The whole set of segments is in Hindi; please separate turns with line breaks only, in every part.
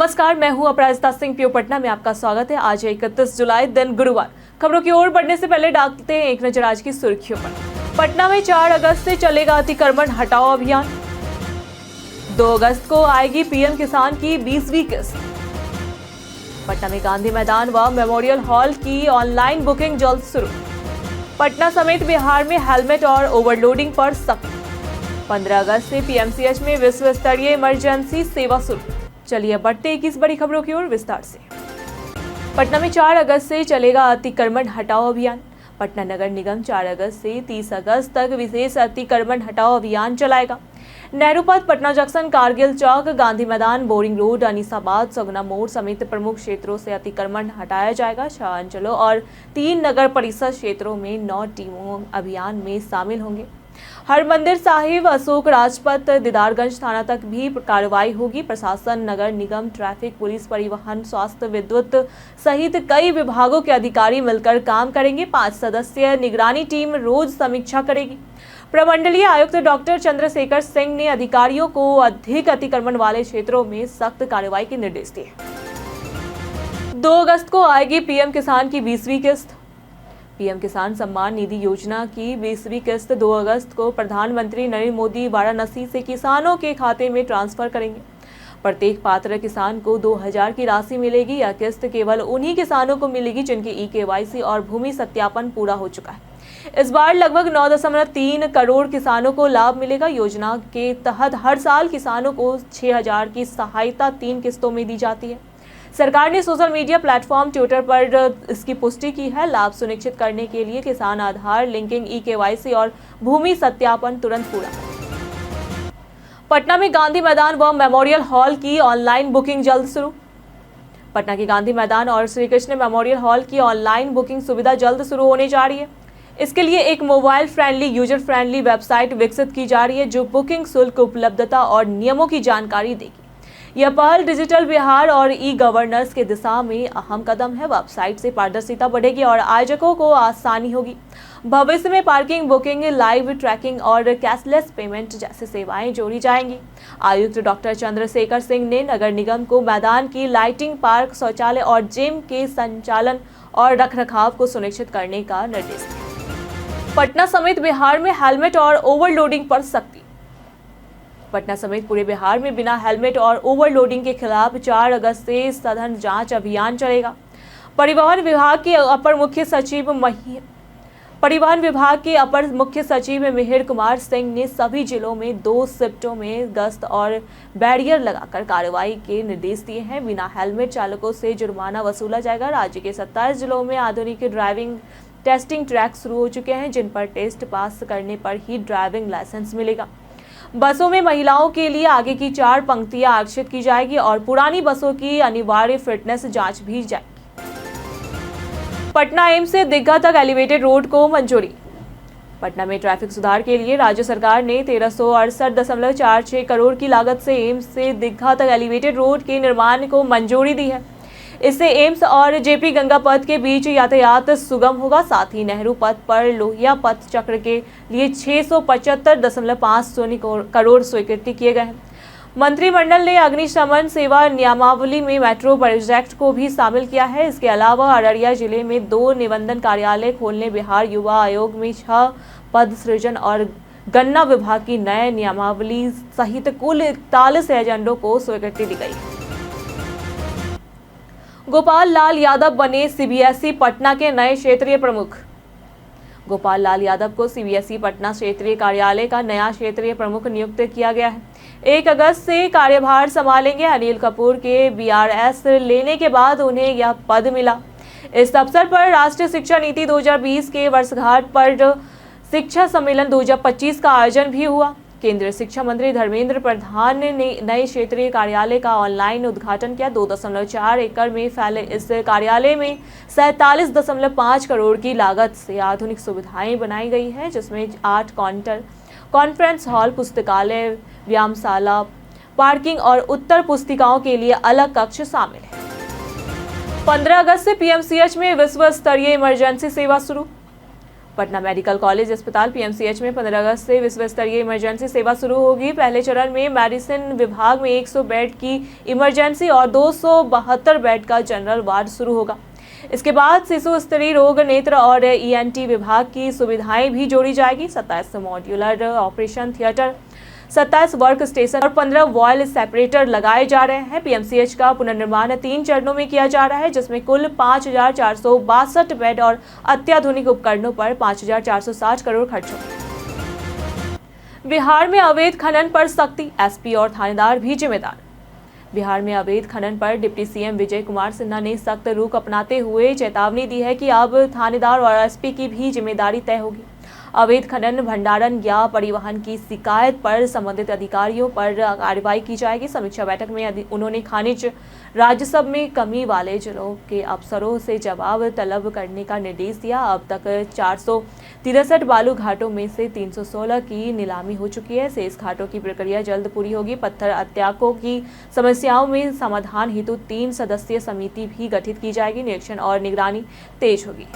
नमस्कार, मैं हूं अपराजिता सिंह। पीओ पटना में आपका स्वागत है। आज है 31 जुलाई, दिन गुरुवार। खबरों की ओर बढ़ने से पहले डालते हैं एक नजर आज की सुर्खियों पर। पटना में 4 अगस्त से चलेगा अतिक्रमण हटाओ अभियान। 2 अगस्त को आएगी पीएम किसान की 20वीं किस्त। पटना में गांधी मैदान व मेमोरियल हॉल की ऑनलाइन बुकिंग जल्द शुरू। पटना समेत बिहार में हेलमेट और ओवरलोडिंग पर सख्ती। 15 अगस्त से पीएमसीएच में विश्व स्तरीय इमरजेंसी सेवा शुरू। चलिए बढ़ते 21 बड़ी खबरों की ओर विस्तार से। पटना में 4 अगस्त से चलेगा अतिक्रमण हटाओ अभियान। पटना नगर निगम 4 अगस्त से 30 अगस्त तक विशेष अतिक्रमण हटाओ अभियान चलाएगा। नेहरू पथ, पटना जंक्शन, कारगिल चौक, गांधी मैदान, बोरिंग रोड, अनीसाबाद, सगुना मोड़ समेत प्रमुख क्षेत्रों से अतिक्रमण हटाया जाएगा। 6 अंचलों और 3 नगर परिषद क्षेत्रों में 9 टीमों अभियान में शामिल होंगे। हरमंदिर साहिब, अशोक राजपथ, दीदारगंज थाना तक भी कार्रवाई होगी। प्रशासन, नगर निगम, ट्रैफिक पुलिस, परिवहन, स्वास्थ्य, विद्युत सहित कई विभागों के अधिकारी मिलकर काम करेंगे। 5 सदस्यीय निगरानी टीम रोज समीक्षा करेगी। प्रमंडलीय आयुक्त डॉक्टर चंद्रशेखर सिंह ने अधिकारियों को अधिक अतिक्रमण वाले क्षेत्रों में सख्त कार्रवाई के निर्देश दिए। 2 अगस्त को आएगी पीएम किसान की 20वीं किस्त। पीएम किसान सम्मान निधि योजना की 20वीं किस्त 2 अगस्त को प्रधानमंत्री नरेंद्र मोदी वाराणसी से किसानों के खाते में ट्रांसफर करेंगे। प्रत्येक पात्र किसान को 2000 की राशि मिलेगी। यह किस्त केवल उन्हीं किसानों को मिलेगी जिनके ई-केवाईसी और भूमि सत्यापन पूरा हो चुका है। इस बार लगभग 9.3 करोड़ किसानों को लाभ मिलेगा। योजना के तहत हर साल किसानों को 6000 की सहायता 3 किस्तों में दी जाती है। सरकार ने सोशल मीडिया प्लेटफॉर्म ट्विटर पर इसकी पुष्टि की है। लाभ सुनिश्चित करने के लिए किसान आधार लिंकिंग, ई-केवाईसी और भूमि सत्यापन तुरंत पूरा करें। पटना में गांधी मैदान व मेमोरियल हॉल की ऑनलाइन बुकिंग जल्द शुरू। पटना के गांधी मैदान और श्री कृष्ण मेमोरियल हॉल की ऑनलाइन बुकिंग सुविधा जल्द शुरू होने जा रही है। इसके लिए एक mobile friendly, user friendly website विकसित की जा रही है जो बुकिंग शुल्क, उपलब्धता और नियमों की जानकारी देगी। यह पहल डिजिटल बिहार और ई गवर्नेंस के दिशा में अहम कदम है। वेबसाइट से पारदर्शिता बढ़ेगी और आयोजकों को आसानी होगी। भविष्य में पार्किंग, बुकिंग, लाइव ट्रैकिंग और कैशलेस पेमेंट जैसी सेवाएं जोड़ी जाएंगी। आयुक्त डॉक्टर चंद्रशेखर सिंह ने नगर निगम को मैदान की लाइटिंग, पार्क, शौचालय और जिम के संचालन और रखरखाव को सुनिश्चित करने का निर्देश दिया। पटना समेत बिहार में हेलमेट और ओवरलोडिंग पर सख्ती। पटना समेत पूरे बिहार में बिना हेलमेट और ओवरलोडिंग के खिलाफ 4 अगस्त से सघन जांच अभियान चलेगा। परिवहन विभाग के अपर मुख्य सचिव मिहिर कुमार सिंह ने सभी जिलों में 2 शिफ्टों में गश्त और बैरियर लगाकर कार्रवाई के निर्देश दिए हैं। बिना हेलमेट चालकों से जुर्माना वसूला जाएगा। राज्य के 27 जिलों में आधुनिक ड्राइविंग टेस्टिंग ट्रैक शुरू हो चुके हैं, जिन पर टेस्ट पास करने पर ही ड्राइविंग लाइसेंस मिलेगा। बसों में महिलाओं के लिए आगे की 4 पंक्तियां आरक्षित की जाएगी और पुरानी बसों की अनिवार्य फिटनेस जांच भी जाएगी। पटना एम्स से दीघा तक एलिवेटेड रोड को मंजूरी। पटना में ट्रैफिक सुधार के लिए राज्य सरकार ने 1368.46 करोड़ की लागत से एम्स से दीघा तक एलिवेटेड रोड के निर्माण को मंजूरी दी है। इससे एम्स और जेपी गंगा पथ के बीच यातायात सुगम होगा। साथ ही नेहरू पथ पर लोहिया पथ चक्र के लिए 675.50 करोड़ स्वीकृति किए गए हैं। मंत्रिमंडल ने अग्निशमन सेवा नियमावली में मेट्रो प्रोजेक्ट को भी शामिल किया है। इसके अलावा अररिया जिले में 2 निबंधन कार्यालय खोलने, बिहार युवा आयोग में 6 पद सृजन और गन्ना विभाग की नए नियमावली सहित कुल 41 एजेंडों को स्वीकृति दी गई। गोपाल लाल यादव बने सीबीएसई पटना के नए क्षेत्रीय प्रमुख। गोपाल लाल यादव को सीबीएसई पटना क्षेत्रीय कार्यालय का नया क्षेत्रीय प्रमुख नियुक्त किया गया है। 1 अगस्त से कार्यभार संभालेंगे। अनिल कपूर के बीआरएस लेने के बाद उन्हें यह पद मिला। इस अवसर पर राष्ट्रीय शिक्षा नीति 2020 के वर्षगांठ पर शिक्षा सम्मेलन 2025 का आयोजन भी हुआ। केंद्रीय शिक्षा मंत्री धर्मेंद्र प्रधान ने नए क्षेत्रीय कार्यालय का ऑनलाइन उद्घाटन किया। 2.4 एकड़ में फैले इस कार्यालय में 47.5 करोड़ की लागत से आधुनिक सुविधाएं बनाई गई है, जिसमें 8 काउंटर, कॉन्फ्रेंस हॉल, पुस्तकालय, व्यायामशाला, पार्किंग और उत्तर पुस्तिकाओं के लिए अलग कक्ष शामिल है। 15 अगस्त से पीएमसीएच में विश्व स्तरीय इमरजेंसी सेवा शुरू। पटना मेडिकल कॉलेज अस्पताल पीएमसीएच में 15 अगस्त से विश्व स्तरीय इमरजेंसी सेवा शुरू होगी। पहले चरण में मेडिसिन विभाग में 100 बेड की इमरजेंसी और 272 बेड का जनरल वार्ड शुरू होगा। इसके बाद शिशु स्तरीय रोग, नेत्र और ईएनटी विभाग की सुविधाएं भी जोड़ी जाएगी। 27 modular operation theatre, 27 work station और 15 वॉयल सेपरेटर लगाए जा रहे हैं। पीएमसीएच का पुनर्निर्माण 3 चरणों में किया जा रहा है, जिसमें कुल 5462 बेड और अत्याधुनिक उपकरणों पर 5460 करोड़ खर्च होंगे। बिहार में अवैध खनन पर सख्ती, एसपी और थानेदार भी जिम्मेदार। बिहार में अवैध खनन पर डिप्टी सीएम विजय कुमार सिन्हा ने सख्त रुख अपनाते हुए चेतावनी दी है कि अब थानेदार और एसपी की भी जिम्मेदारी तय होगी। अवैध खनन, भंडारण या परिवहन की शिकायत पर संबंधित अधिकारियों पर कार्रवाई की जाएगी। समीक्षा बैठक में उन्होंने खनिज राजस्व में कमी वाले जिलों के अफसरों से जवाब तलब करने का निर्देश दिया। अब तक 463 बालू घाटों में से 316 की नीलामी हो चुकी है। शेष घाटों की प्रक्रिया जल्द पूरी होगी। पत्थर अत्याकों की समस्याओं में समाधान हेतु 3 सदस्यीय समिति भी गठित की जाएगी। निरीक्षण और निगरानी तेज होगी।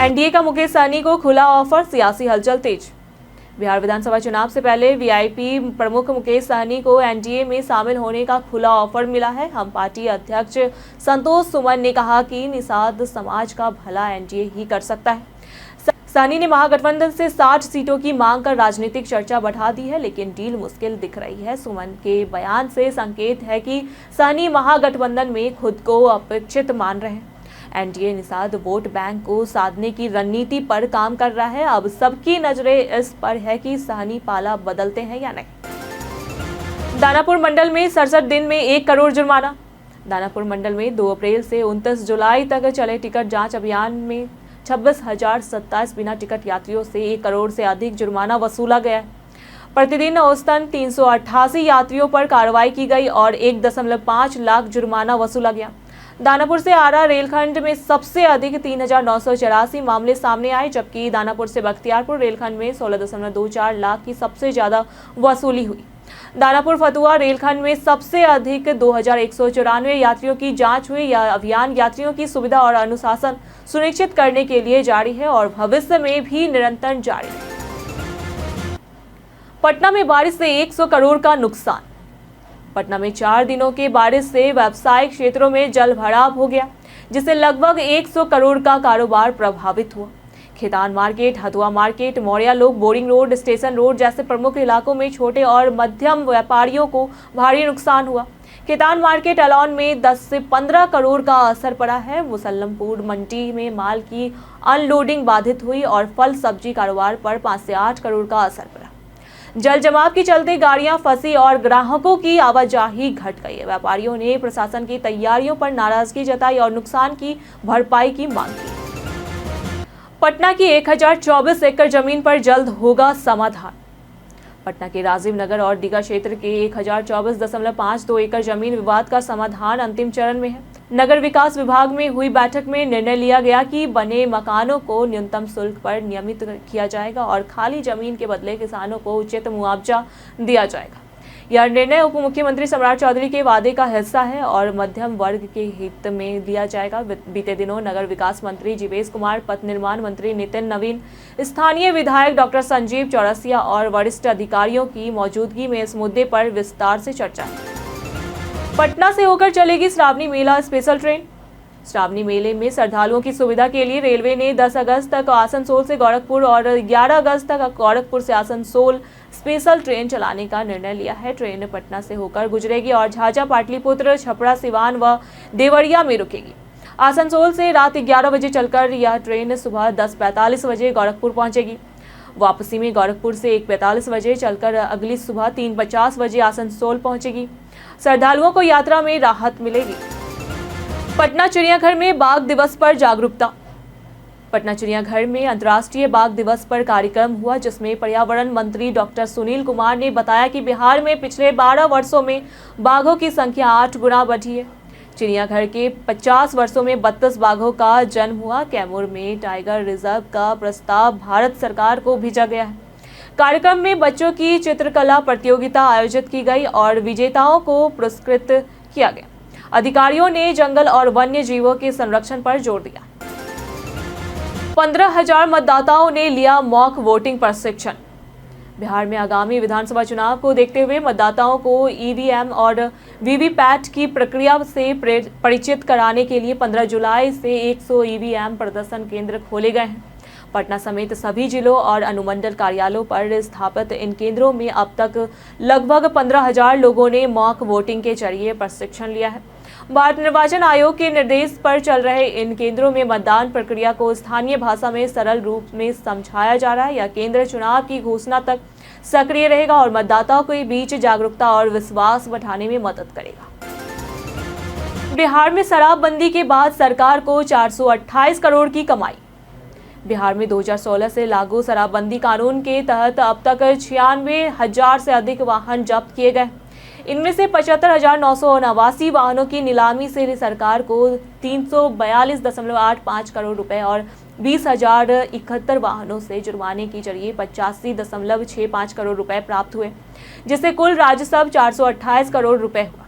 एनडीए का मुकेश सहनी को खुला ऑफर, सियासी हलचल तेज। बिहार विधानसभा चुनाव से पहले वीआईपी प्रमुख मुकेश सहनी को एनडीए में शामिल होने का खुला ऑफर मिला है। हम पार्टी अध्यक्ष संतोष सुमन ने कहा कि निषाद समाज का भला एनडीए ही कर सकता है। सहनी ने महागठबंधन से 60 सीटों की मांग कर राजनीतिक चर्चा बढ़ा दी है, लेकिन डील मुश्किल दिख रही है। सुमन के बयान से संकेत है कि सहनी महागठबंधन में खुद को अपेक्षित मान रहे हैं। एनडीए निषाद वोट बैंक को साधने की रणनीति पर काम कर रहा है। अब सबकी नजरें इस पर है कि सहनी पाला बदलते हैं या नहीं। दानापुर मंडल में 67 दिन में 1 करोड़ जुर्माना। दानापुर मंडल में 2 अप्रैल से 29 जुलाई तक चले टिकट जांच अभियान में 26,027 बिना टिकट यात्रियों से 1 करोड़ से अधिक जुर्माना वसूला गया। प्रतिदिन औसतन 388 यात्रियों पर कार्रवाई की गई और 1.5 लाख जुर्माना वसूला गया। दानापुर से आरा रेलखंड में सबसे अधिक 3,984 मामले सामने आए, जबकि दानापुर से बख्तियारपुर रेलखंड में 16.24 लाख की सबसे ज्यादा वसूली हुई। दानापुर फतुहा रेलखंड में सबसे अधिक 2,194 यात्रियों की जांच हुई। यह अभियान यात्रियों की सुविधा और अनुशासन सुनिश्चित करने के लिए जारी है और भविष्य में भी निरंतर जारी है। पटना में बारिश से 100 करोड़ का नुकसान। पटना में 4 दिनों के बारिश से व्यावसायिक क्षेत्रों में जल भराव हो गया, जिससे लगभग 100 करोड़ का कारोबार प्रभावित हुआ। खेतान मार्केट, हथुआ मार्केट, मौर्या लोग, बोरिंग रोड, स्टेशन रोड जैसे प्रमुख इलाकों में छोटे और मध्यम व्यापारियों को भारी नुकसान हुआ। खेतान मार्केट अलौन में 10 से 15 करोड़ का असर पड़ा है। मुसल्लमपुर मंडी में माल की अनलोडिंग बाधित हुई और फल सब्जी कारोबार पर 5 से 8 करोड़ का असर पड़ा। जल जमाव के चलते गाड़ियां फंसी और ग्राहकों की आवाजाही घट गई है। व्यापारियों ने प्रशासन की तैयारियों पर नाराजगी जताई और नुकसान की भरपाई की मांग की। पटना की 1024 एकड़ जमीन पर जल्द होगा समाधान। पटना के राजीव नगर और दीघा क्षेत्र के 1024.52 एकड़ जमीन विवाद का समाधान अंतिम चरण में है। नगर विकास विभाग में हुई बैठक में निर्णय लिया गया कि बने मकानों को न्यूनतम शुल्क पर नियमित किया जाएगा और खाली जमीन के बदले किसानों को उचित मुआवजा दिया जाएगा। यह निर्णय उप मुख्यमंत्री सम्राट चौधरी के वादे का हिस्सा है और मध्यम वर्ग के हित में दिया जाएगा। बीते दिनों नगर विकास मंत्री जीवेश कुमार, पथ निर्माण मंत्री नितिन नवीन, स्थानीय विधायक डॉक्टर संजीव चौरसिया और वरिष्ठ अधिकारियों की मौजूदगी में इस मुद्दे पर विस्तार से चर्चा है। पटना से होकर चलेगी श्रावणी मेला स्पेशल ट्रेन। श्रावणी मेले में श्रद्धालुओं की सुविधा के लिए रेलवे ने 10 अगस्त तक आसनसोल से गोरखपुर और 11 अगस्त तक गोरखपुर से आसनसोल स्पेशल ट्रेन चलाने का निर्णय लिया है। ट्रेन पटना से होकर गुजरेगी और झाझा, पाटलिपुत्र, छपरा, सिवान व देवरिया में रुकेगी। आसनसोल से रात 11 बजे चलकर यह ट्रेन सुबह 10:45 बजे गोरखपुर पहुंचेगी। वापसी में गोरखपुर से 1:45 बजे चलकर अगली सुबह 3:50 बजे आसनसोल पहुंचेगी। श्रद्धालुओं को यात्रा में राहत मिलेगी। पटना चिड़ियाघर में बाघ दिवस पर जागरूकता। पटना चिड़ियाघर में अंतर्राष्ट्रीय बाघ दिवस पर कार्यक्रम हुआ, जिसमें पर्यावरण मंत्री डॉक्टर सुनील कुमार ने बताया कि बिहार में पिछले 12 वर्षों में बाघों की संख्या 8 गुना बढ़ी है। चिड़ियाघर के 50 वर्षों में 32 बाघों का जन्म हुआ। कैमूर में टाइगर रिजर्व का प्रस्ताव भारत सरकार को भेजा गया है। कार्यक्रम में बच्चों की चित्रकला प्रतियोगिता आयोजित की गई और विजेताओं को पुरस्कृत किया गया। अधिकारियों ने जंगल और वन्य जीवों के संरक्षण पर जोर दिया। 15,000 मतदाताओं ने लिया मॉक वोटिंग प्रशिक्षण। बिहार में आगामी विधानसभा चुनाव को देखते हुए मतदाताओं को ईवीएम और वीवीपैट की प्रक्रिया से परिचित कराने के लिए 15 जुलाई से 100 ईवीएम प्रदर्शन केंद्र खोले गए हैं। पटना समेत सभी जिलों और अनुमंडल कार्यालयों पर स्थापित इन केंद्रों में अब तक लगभग 15,000 लोगों ने मॉक वोटिंग के जरिए प्रशिक्षण लिया है। भारत निर्वाचन आयोग के निर्देश पर चल रहे इन केंद्रों में मतदान प्रक्रिया को स्थानीय भाषा में सरल रूप में समझाया जा रहा है। यह केंद्र चुनाव की घोषणा तक सक्रिय रहेगा और मतदाताओं के बीच जागरूकता और विश्वास बढ़ाने में मदद करेगा। बिहार में शराबबंदी के बाद सरकार को 428 करोड़ की कमाई। बिहार में 2016 से लागू शराबबंदी कानून के तहत अब तक 96,000 से अधिक वाहन जब्त किए गए। इनमें से 75,989 वाहनों की नीलामी से सरकार को 342.85 करोड़ रुपए और 20,071 वाहनों से जुर्माने के जरिए 85.65 करोड़ रुपए प्राप्त हुए, जिससे कुल राजस्व 428 करोड़ रुपए हुआ।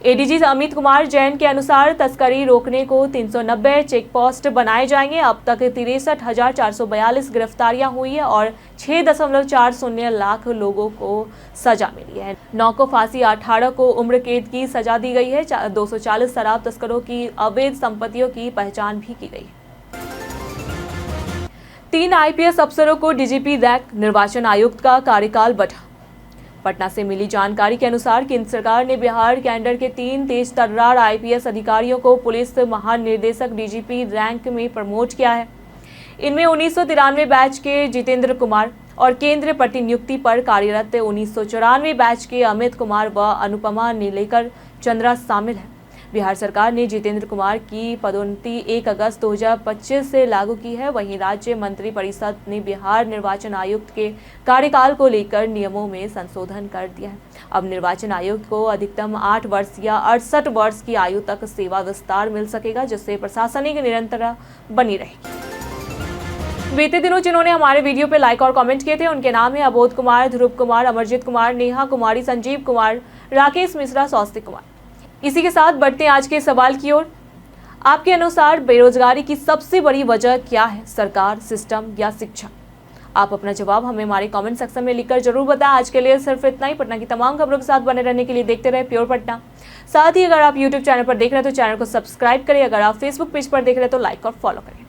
एडीजी अमित कुमार जैन के अनुसार तस्करी रोकने को 390 चेक पोस्ट बनाए जाएंगे। अब तक 63,442 गिरफ्तारियां हुई है और 6.40 लाख लोगों को सजा मिली है। 9 को फांसी, 18 को उम्र कैद की सजा दी गई है। 240 शराब तस्करों की अवैध संपत्तियों की पहचान भी की गई। 3 आईपीएस अफसरों को डीजीपी रैंक, निर्वाचन आयुक्त का कार्यकाल बढ़ा। पटना से मिली जानकारी के अनुसार केंद्र सरकार ने बिहार कैडर के 3 तेज तर्रार आईपीएस अधिकारियों को पुलिस महानिदेशक डीजीपी रैंक में प्रमोट किया है। इनमें 1993 बैच के जितेंद्र कुमार और केंद्र प्रतिनियुक्ति पर कार्यरत 1994 बैच के अमित कुमार व अनुपमा नीलेकर चंद्रा शामिल है। बिहार सरकार ने जितेंद्र कुमार की पदोन्नति 1 अगस्त 2025 से लागू की है। वहीं राज्य मंत्रिपरिषद ने बिहार निर्वाचन आयुक्त के कार्यकाल को लेकर नियमों में संशोधन कर दिया है। अब निर्वाचन आयुक्त को अधिकतम 8 वर्ष या 68 वर्ष की आयु तक सेवा विस्तार मिल सकेगा, जिससे प्रशासनिक निरंतरता बनी रहेगी। बीते दिनों जिन्होंने हमारे वीडियो पे लाइक और कमेंट किए थे उनके नाम है अबोध कुमार, ध्रुव कुमार, अमरजीत कुमार, नेहा कुमारी, संजीव कुमार, राकेश मिश्रा, स्वस्तिक कुमार। इसी के साथ बढ़ते हैं आज के सवाल की ओर। आपके अनुसार बेरोजगारी की सबसे बड़ी वजह क्या है? सरकार, सिस्टम या शिक्षा? आप अपना जवाब हमें हमारे कमेंट सेक्शन में लिखकर जरूर बताएं। आज के लिए सिर्फ इतना ही। पटना की तमाम खबरों के साथ बने रहने के लिए देखते रहे प्योर पटना। साथ ही अगर आप यूट्यूब चैनल पर देख रहे हैं तो चैनल को सब्सक्राइब करें। अगर आप फेसबुक पेज पर देख रहे हैं तो लाइक और फॉलो करें।